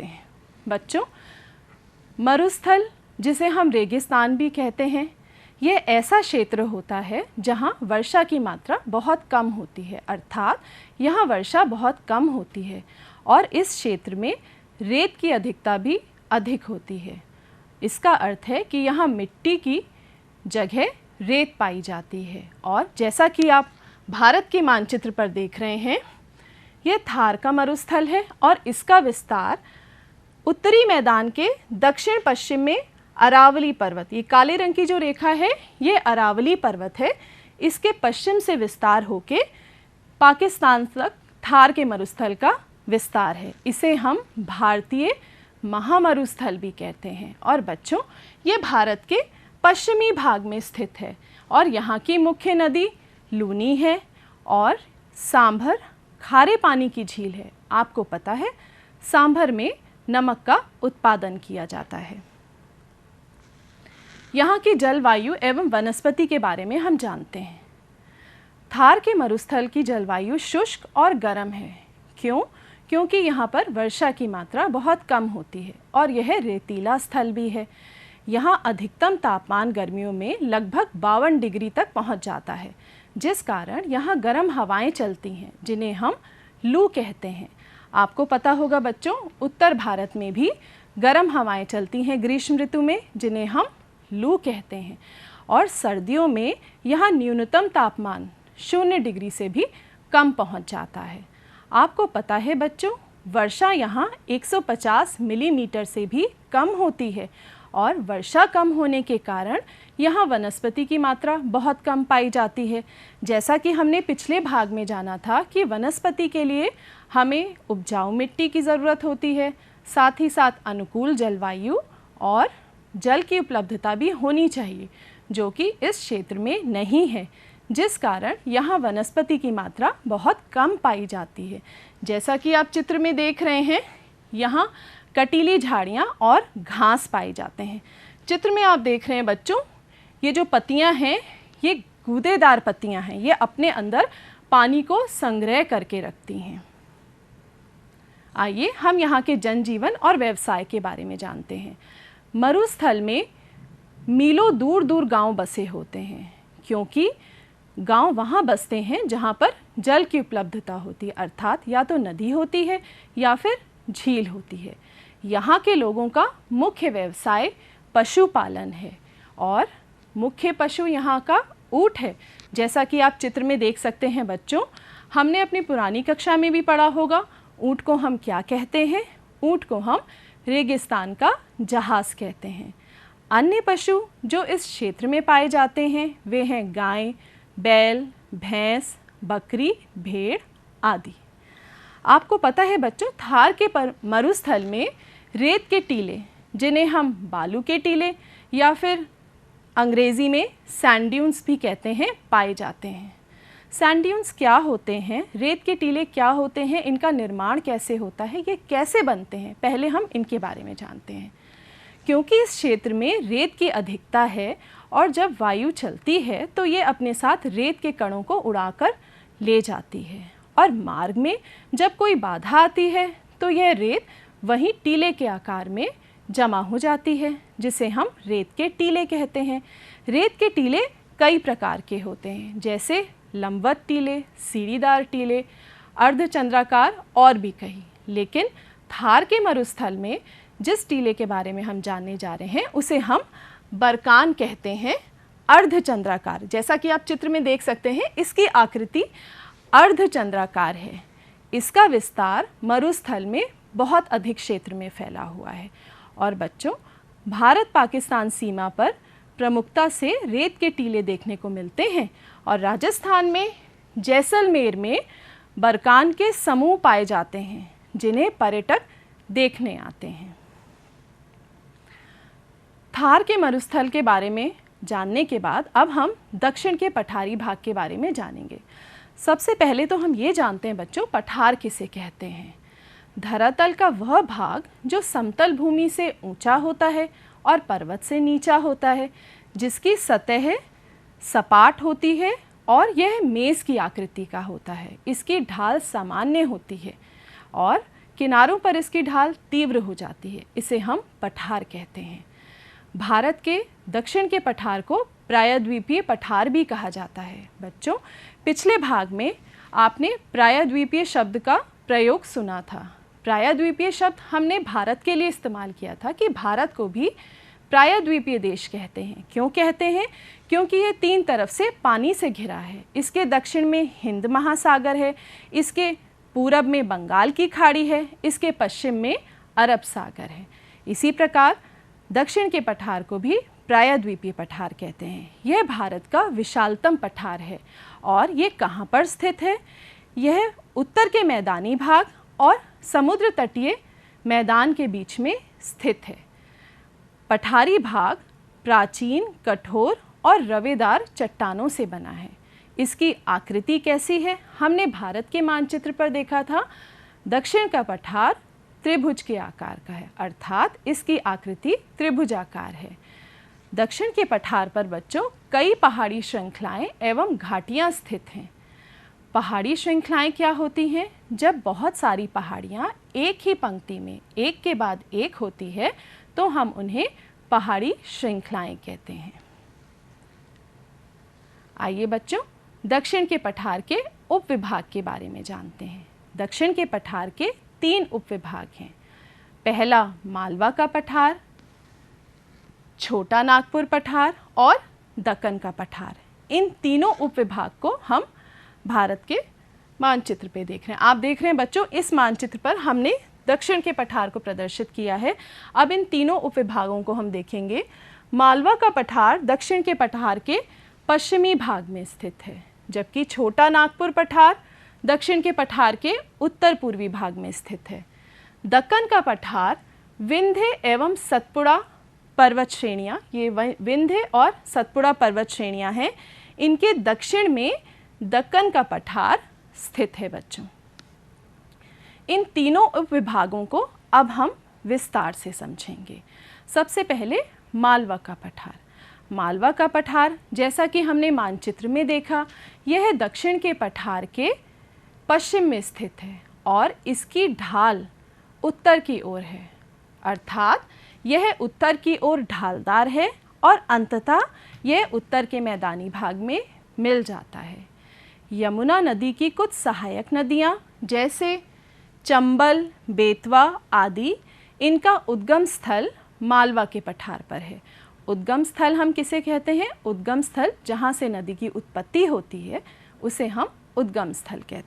देखते हैं। बच्चों, मरुस्थल जिसे हम रेगिस्तान भी कहते हैं, यह ऐसा क्षेत्र होता है जहाँ वर्षा की मात्रा बहुत कम होती है, अर्थात यहाँ वर्षा बहुत कम होती है और इस क्षेत्र में रेत की अधिकता भी अधिक होती है। इसका अर्थ है कि यहाँ मिट्टी की जगह रेत पाई जाती है। और जैसा कि आप भारत के मानचित्र पर देख रहे हैं, यह थार का मरुस्थल है और इसका विस्तार उत्तरी मैदान के दक्षिण पश्चिम में अरावली पर्वत, ये काले रंग की जो रेखा है ये अरावली पर्वत है, इसके पश्चिम से विस्तार होके पाकिस्तान तक थार के मरुस्थल का विस्तार है। इसे हम भारतीय महामरुस्थल भी कहते हैं। और बच्चों, ये भारत के पश्चिमी भाग में स्थित है और यहाँ की मुख्य नदी लूनी है और सांभर खारे पानी की झील है। आपको पता है सांभर में नमक का उत्पादन किया जाता है। यहाँ की जलवायु एवं वनस्पति के बारे में हम जानते हैं। थार के मरुस्थल की जलवायु शुष्क और गर्म है। क्यों? क्योंकि यहाँ पर वर्षा की मात्रा बहुत कम होती है और यह रेतीला स्थल भी है। यहाँ अधिकतम तापमान गर्मियों में लगभग 52 डिग्री तक पहुँच जाता है, जिस कारण यहाँ गर्म हवाएं चलती हैं जिन्हें हम लू कहते हैं। आपको पता होगा बच्चों, उत्तर भारत में भी गर्म हवाएं चलती हैं ग्रीष्म ऋतु में, जिन्हें हम लू कहते हैं। और सर्दियों में यहाँ न्यूनतम तापमान 0 डिग्री से भी कम पहुँच जाता है। आपको पता है बच्चों, वर्षा यहाँ 150 मिलीमीटर से भी कम होती है और वर्षा कम होने के कारण यहाँ वनस्पति की मात्रा बहुत कम पाई जाती है। जैसा कि हमने पिछले भाग में जाना था कि वनस्पति के लिए हमें उपजाऊ मिट्टी की ज़रूरत होती है, साथ ही साथ अनुकूल जलवायु और जल की उपलब्धता भी होनी चाहिए, जो कि इस क्षेत्र में नहीं है, जिस कारण यहाँ वनस्पति की मात्रा बहुत कम पाई जाती है। जैसा कि आप चित्र में देख रहे हैं, यहाँ कटीली झाड़ियाँ और घास पाए जाते हैं। चित्र में आप देख रहे हैं बच्चों, ये जो पत्तियाँ हैं ये गूदेदार पत्तियाँ हैं, ये अपने अंदर पानी को संग्रह करके रखती हैं। आइए हम यहाँ के जनजीवन और व्यवसाय के बारे में जानते हैं। मरुस्थल में मीलों दूर दूर गांव बसे होते हैं, क्योंकि गांव वहाँ बसते हैं जहाँ पर जल की उपलब्धता होती है, अर्थात या तो नदी होती है या फिर झील होती है। यहाँ के लोगों का मुख्य व्यवसाय पशुपालन है और मुख्य पशु यहाँ का ऊँट है। जैसा कि आप चित्र में देख सकते हैं बच्चों, हमने अपनी पुरानी कक्षा में भी पढ़ा होगा, ऊँट को हम क्या कहते हैं? ऊँट को हम रेगिस्तान का जहाज़ कहते हैं। अन्य पशु जो इस क्षेत्र में पाए जाते हैं वे हैं गाय, बैल, भैंस, बकरी, भेड़ आदि। आपको पता है बच्चों, थार के मरुस्थल में रेत के टीले, जिन्हें हम बालू के टीले या फिर अंग्रेज़ी में सैंड ड्यून्स भी कहते हैं, पाए जाते हैं। सैंड ड्यून्स क्या होते हैं, रेत के टीले क्या होते हैं, इनका निर्माण कैसे होता है, ये कैसे बनते हैं, पहले हम इनके बारे में जानते हैं। क्योंकि इस क्षेत्र में रेत की अधिकता है और जब वायु चलती है तो ये अपने साथ रेत के कणों को उड़ाकर ले जाती है और मार्ग में जब कोई बाधा आती है तो यह रेत वहीं टीले के आकार में जमा हो जाती है, जिसे हम रेत के टीले कहते हैं। रेत के टीले कई प्रकार के होते हैं, जैसे लंबवत टीले, सीढ़ीदार टीले, अर्धचंद्राकार और भी कई। लेकिन थार के मरुस्थल में जिस टीले के बारे में हम जानने जा रहे हैं उसे हम बरकान कहते हैं, अर्धचंद्राकार। जैसा कि आप चित्र में देख सकते हैं, इसकी आकृति अर्धचंद्राकार है। इसका विस्तार मरुस्थल में बहुत अधिक क्षेत्र में फैला हुआ है और बच्चों, भारत पाकिस्तान सीमा पर प्रमुखता से रेत के टीले देखने को मिलते हैं और राजस्थान में जैसलमेर में बरकान के समूह पाए जाते हैं, जिन्हें पर्यटक देखने आते हैं। थार के मरुस्थल के बारे में जानने के बाद अब हम दक्षिण के पठारी भाग के बारे में जानेंगे। सबसे पहले तो हम ये जानते हैं बच्चों, पठार किसे कहते हैं। धरातल का वह भाग जो समतल भूमि से ऊंचा होता है और पर्वत से नीचा होता है, जिसकी सतह सपाट होती है और यह मेज़ की आकृति का होता है। इसकी ढाल सामान्य होती है और किनारों पर इसकी ढाल तीव्र हो जाती है, इसे हम पठार कहते हैं। भारत के दक्षिण के पठार को प्रायद्वीपीय पठार भी कहा जाता है। बच्चों, पिछले भाग में आपने प्रायद्वीपीय शब्द का प्रयोग सुना था। प्रायद्वीपीय शब्द हमने भारत के लिए इस्तेमाल किया था कि भारत को भी प्रायद्वीपीय देश कहते हैं। क्यों कहते हैं? क्योंकि ये 3 तरफ से पानी से घिरा है। इसके दक्षिण में हिंद महासागर है, इसके पूरब में बंगाल की खाड़ी है, इसके पश्चिम में अरब सागर है। इसी प्रकार दक्षिण के पठार को भी प्रायद्वीपीय पठार कहते हैं। यह भारत का विशालतम पठार है और ये कहाँ पर स्थित है? यह उत्तर के मैदानी भाग और समुद्र तटीय मैदान के बीच में स्थित है। पठारी भाग प्राचीन, कठोर और रवेदार चट्टानों से बना है। इसकी आकृति कैसी है? हमने भारत के मानचित्र पर देखा था। दक्षिण का पठार त्रिभुज के आकार का है, अर्थात इसकी आकृति त्रिभुजाकार है। दक्षिण के पठार पर बच्चों कई पहाड़ी श्रृंखलाएं एवं घाटियां स्थित हैं। पहाड़ी श्रृंखलाएं क्या होती हैं? जब बहुत सारी पहाड़ियां एक ही पंक्ति में एक के बाद एक होती है तो हम उन्हें पहाड़ी श्रृंखलाएं कहते हैं। आइए बच्चों, दक्षिण के पठार के उपविभाग के बारे में जानते हैं। दक्षिण के पठार के 3 उपविभाग हैं। पहला मालवा का पठार, छोटा नागपुर पठार और दक्कन का पठार। इन तीनों उपविभाग को हम भारत के मानचित्र पे देख रहे हैं। आप देख रहे हैं बच्चों, इस मानचित्र पर हमने दक्षिण के पठार को प्रदर्शित किया है। अब इन तीनों उपविभागों को हम देखेंगे। मालवा का पठार दक्षिण के पठार के पश्चिमी भाग में स्थित है, जबकि छोटा नागपुर पठार दक्षिण के पठार के उत्तर पूर्वी भाग में स्थित है। दक्कन का पठार विंध्य एवं सतपुड़ा पर्वत श्रेणियाँ, ये विंध्य और सतपुड़ा पर्वत श्रेणियाँ हैं, इनके दक्षिण में दक्कन का पठार स्थित है। बच्चों, इन तीनों उपविभागों को अब हम विस्तार से समझेंगे। सबसे पहले मालवा का पठार। मालवा का पठार, जैसा कि हमने मानचित्र में देखा, यह दक्षिण के पठार के पश्चिम में स्थित है और इसकी ढाल उत्तर की ओर है, अर्थात यह उत्तर की ओर ढालदार है और अंततः यह उत्तर के मैदानी भाग में मिल जाता है। यमुना नदी की कुछ सहायक नदियाँ जैसे चंबल, बेतवा आदि, इनका उद्गम स्थल मालवा के पठार पर है। उद्गम स्थल हम किसे कहते हैं? उद्गम स्थल जहाँ से नदी की उत्पत्ति होती है उसे हम उद्गम स्थल कहते हैं।